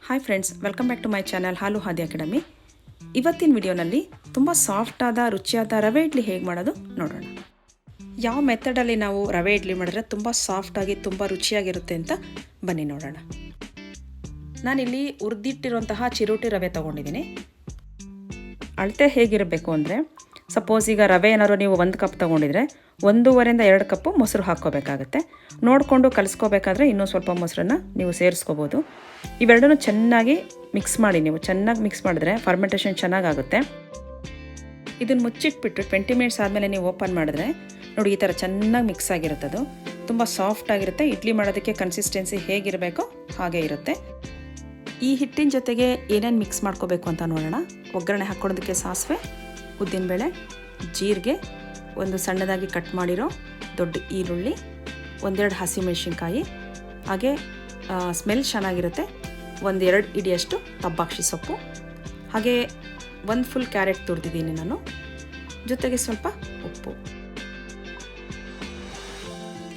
Hi friends, welcome back to my channel Halu Hadi academy. ಇವತ್ತಿನ ವಿಡಿಯೋನಲ್ಲಿ ತುಂಬ ಸಾಫ್ಟಾದ ರುಚಿಯಾದ ರವೆ ಇಡ್ಲಿ ಹೇಗೆ ಮಾಡೋದು ನೋಡೋಣ. ಯಾವ ಮೆಥಡಲ್ಲಿ ನಾವು ರವೆ ಇಡ್ಲಿ ಮಾಡಿದ್ರೆ ತುಂಬ ಸಾಫ್ಟಾಗಿ ತುಂಬ ರುಚಿಯಾಗಿರುತ್ತೆ ಅಂತ ಬನ್ನಿ ನೋಡೋಣ. ನಾನಿಲ್ಲಿ ಹುರಿದಿಟ್ಟಿರುವಂತಹ ಚಿರೋಟಿ ರವೆ ತೊಗೊಂಡಿದ್ದೀನಿ. ಅಳತೆ ಹೇಗಿರಬೇಕು ಅಂದರೆ, ಸಪೋಸ್ ಈಗ ರವೆ ಏನಾದ್ರು ನೀವು 1 ಕಪ್ ತೊಗೊಂಡಿದ್ರೆ 1.5 to 2 ಕಪ್ಪು ಮೊಸರು ಹಾಕ್ಕೋಬೇಕಾಗತ್ತೆ. ನೋಡಿಕೊಂಡು ಕಲಿಸ್ಕೋಬೇಕಾದ್ರೆ ಇನ್ನೂ ಸ್ವಲ್ಪ ಮೊಸರನ್ನು ನೀವು ಸೇರಿಸ್ಕೋಬೋದು. ಇವೆರಡನ್ನೂ ಚೆನ್ನಾಗಿ ಮಿಕ್ಸ್ ಮಾಡಿ. ನೀವು ಚೆನ್ನಾಗಿ ಮಿಕ್ಸ್ ಮಾಡಿದ್ರೆ ಫರ್ಮೆಂಟೇಷನ್ ಚೆನ್ನಾಗಾಗುತ್ತೆ. ಇದನ್ನು ಮುಚ್ಚಿಟ್ಬಿಟ್ಟು 20 ಮಿನಿಟ್ಸ್ ಆದಮೇಲೆ ನೀವು ಓಪನ್ ಮಾಡಿದ್ರೆ ನೋಡಿ, ಈ ಥರ ಚೆನ್ನಾಗಿ ಮಿಕ್ಸ್ ಆಗಿರುತ್ತೆ. ಅದು ತುಂಬ ಸಾಫ್ಟ್ ಆಗಿರುತ್ತೆ. ಇಡ್ಲಿ ಮಾಡೋದಕ್ಕೆ ಕನ್ಸಿಸ್ಟೆನ್ಸಿ ಹೇಗಿರಬೇಕೋ ಹಾಗೆ ಇರುತ್ತೆ. ಈ ಹಿಟ್ಟಿನ ಜೊತೆಗೆ ಏನೇನು ಮಿಕ್ಸ್ ಮಾಡ್ಕೋಬೇಕು ಅಂತ ನೋಡೋಣ. ಒಗ್ಗರಣೆ ಹಾಕ್ಕೊಳ್ಳೋದಕ್ಕೆ ಸಾಸಿವೆ, ಉದ್ದಿನಬೇಳೆ, ಜೀರಿಗೆ, ಒಂದು ಸಣ್ಣದಾಗಿ ಕಟ್ ಮಾಡಿರೋ ದೊಡ್ಡ ಈರುಳ್ಳಿ, 1-2 ಹಸಿಮೆಣಸಿನ್ಕಾಯಿ, ಹಾಗೆ ಸ್ಮೆಲ್ ಚೆನ್ನಾಗಿರುತ್ತೆ 1-2 ಇಡಿಯಷ್ಟು ತಬ್ಬಾಕ್ಷಿ ಸೊಪ್ಪು, ಹಾಗೆ 1 ಫುಲ್ ಕ್ಯಾರೆಟ್ ತುರಿದಿದ್ದೀನಿ ನಾನು, ಜೊತೆಗೆ ಸ್ವಲ್ಪ ಉಪ್ಪು.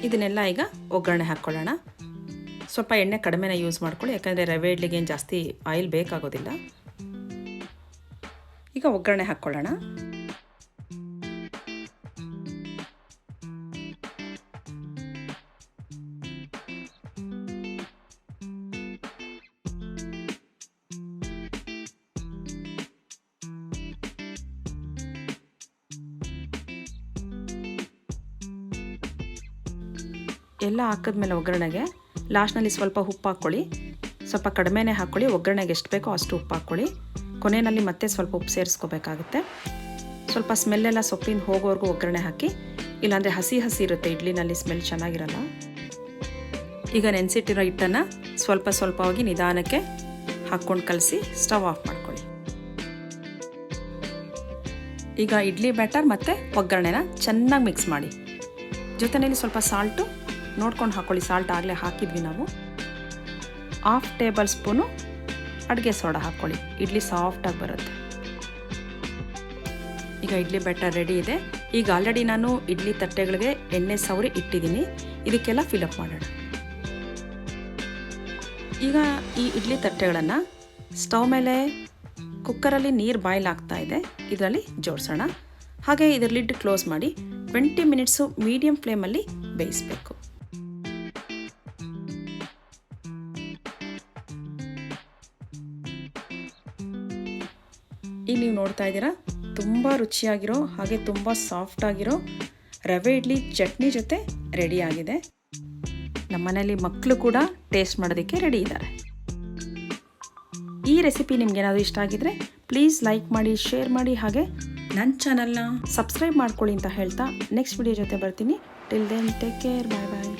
ಇದನ್ನೆಲ್ಲ ಈಗ ಒಗ್ಗರಣೆ ಹಾಕ್ಕೊಳ್ಳೋಣ. ಸ್ವಲ್ಪ ಎಣ್ಣೆ ಕಡಿಮೆನ ಯೂಸ್ ಮಾಡ್ಕೊಳ್ಳಿ, ಯಾಕಂದರೆ ರವೆ ಇಡ್ಲಿಗೆ ಏನು ಜಾಸ್ತಿ ಆಯಿಲ್ ಬೇಕಾಗೋದಿಲ್ಲ. ಈಗ ಒಗ್ಗರಣೆ ಹಾಕ್ಕೊಳ್ಳೋಣ. ಎಲ್ಲ ಹಾಕಿದ್ಮೇಲೆ ಒಗ್ಗರಣೆಗೆ ಲಾಸ್ಟ್ನಲ್ಲಿ ಸ್ವಲ್ಪ ಉಪ್ಪು ಹಾಕ್ಕೊಳ್ಳಿ. ಸ್ವಲ್ಪ ಕಡಿಮೆನೇ ಹಾಕ್ಕೊಳ್ಳಿ. ಒಗ್ಗರಣೆಗೆ ಎಷ್ಟು ಬೇಕೋ ಅಷ್ಟು ಉಪ್ಪು ಹಾಕ್ಕೊಳ್ಳಿ. ಕೊನೆಯಲ್ಲಿ ಮತ್ತೆ ಸ್ವಲ್ಪ ಉಪ್ಪು ಸೇರಿಸ್ಕೋಬೇಕಾಗುತ್ತೆ. ಸ್ವಲ್ಪ ಸ್ಮೆಲ್ಲೆಲ್ಲ ಸೊಪ್ಪಿಂದ ಹೋಗೋವರೆಗೂ ಒಗ್ಗರಣೆ ಹಾಕಿ, ಇಲ್ಲಾಂದರೆ ಹಸಿ ಇರುತ್ತೆ ಇಡ್ಲಿನಲ್ಲಿ, ಸ್ಮೆಲ್ ಚೆನ್ನಾಗಿರಲ್ಲ. ಈಗ ನೆನೆಸಿಟ್ಟಿರೋ ಹಿಟ್ಟನ್ನು ಸ್ವಲ್ಪವಾಗಿ ನಿಧಾನಕ್ಕೆ ಹಾಕ್ಕೊಂಡು ಕಲಸಿ ಸ್ಟವ್ ಆಫ್ ಮಾಡ್ಕೊಳ್ಳಿ. ಈಗ ಇಡ್ಲಿ ಬ್ಯಾಟರ್ ಮತ್ತು ಒಗ್ಗರಣೆನ ಚೆನ್ನಾಗಿ ಮಿಕ್ಸ್ ಮಾಡಿ. ಜೊತೆಯಲ್ಲಿ ಸ್ವಲ್ಪ ಸಾಲ್ಟು ನೋಡ್ಕೊಂಡು ಹಾಕ್ಕೊಳ್ಳಿ. ಸಾಲ್ಟ್ ಆಗಲೇ ಹಾಕಿದ್ವಿ ನಾವು. 1/2 ಟೇಬಲ್ ಸ್ಪೂನು ಅಡುಗೆ ಸೋಡಾ ಹಾಕ್ಕೊಳ್ಳಿ. ಇಡ್ಲಿ ಸಾಫ್ಟಾಗಿ ಬರುತ್ತೆ. ಈಗ ಇಡ್ಲಿ ಬ್ಯಾಟರ್ ರೆಡಿ ಇದೆ. ಈಗ ಆಲ್ರೆಡಿ ನಾನು ಇಡ್ಲಿ ತಟ್ಟೆಗಳಿಗೆ ಎಣ್ಣೆ ಸವರಿ ಇಟ್ಟಿದ್ದೀನಿ. ಇದಕ್ಕೆಲ್ಲ ಫಿಲಪ್ ಮಾಡೋಣ. ಈಗ ಈ ಇಡ್ಲಿ ತಟ್ಟೆಗಳನ್ನು ಸ್ಟವ್ ಮೇಲೆ ಕುಕ್ಕರಲ್ಲಿ ನೀರು ಬಾಯ್ಲ್ ಆಗ್ತಾ ಇದೆ, ಇದರಲ್ಲಿ ಜೋಡಿಸೋಣ. ಹಾಗೆ ಇದರ ಲಿಡ್ ಕ್ಲೋಸ್ ಮಾಡಿ 20 ಮಿನಿಟ್ಸು ಮೀಡಿಯಮ್ ಫ್ಲೇಮಲ್ಲಿ ಬೇಯಿಸಬೇಕು. ಈಗ ನೀವು ನೋಡ್ತಾ ಇದ್ದೀರಾ, ತುಂಬ ರುಚಿಯಾಗಿರೋ ಹಾಗೆ ತುಂಬ ಸಾಫ್ಟಾಗಿರೋ ರವೆ ಇಡ್ಲಿ ಚಟ್ನಿ ಜೊತೆ ರೆಡಿ ಆಗಿದೆ. ನಮ್ಮ ಮನೇಲಿ ಮಕ್ಕಳು ಕೂಡ ಟೇಸ್ಟ್ ಮಾಡೋದಕ್ಕೆ ರೆಡಿ ಇದ್ದಾರೆ. ಈ ರೆಸಿಪಿ ನಿಮ್ಗೇನಾದರೂ ಇಷ್ಟ ಆಗಿದ್ರೆ ಪ್ಲೀಸ್ ಲೈಕ್ ಮಾಡಿ, ಶೇರ್ ಮಾಡಿ, ಹಾಗೆ ನನ್ನ ಚಾನಲ್ನ ಸಬ್ಸ್ಕ್ರೈಬ್ ಮಾಡ್ಕೊಳ್ಳಿ ಅಂತ ಹೇಳ್ತಾ ನೆಕ್ಸ್ಟ್ ವಿಡಿಯೋ ಜೊತೆ ಬರ್ತೀನಿ. ಟಿಲ್ ದೆನ್ ಟೇಕ್ ಕೇರ್, ಬಾಯ್ ಬಾಯ್.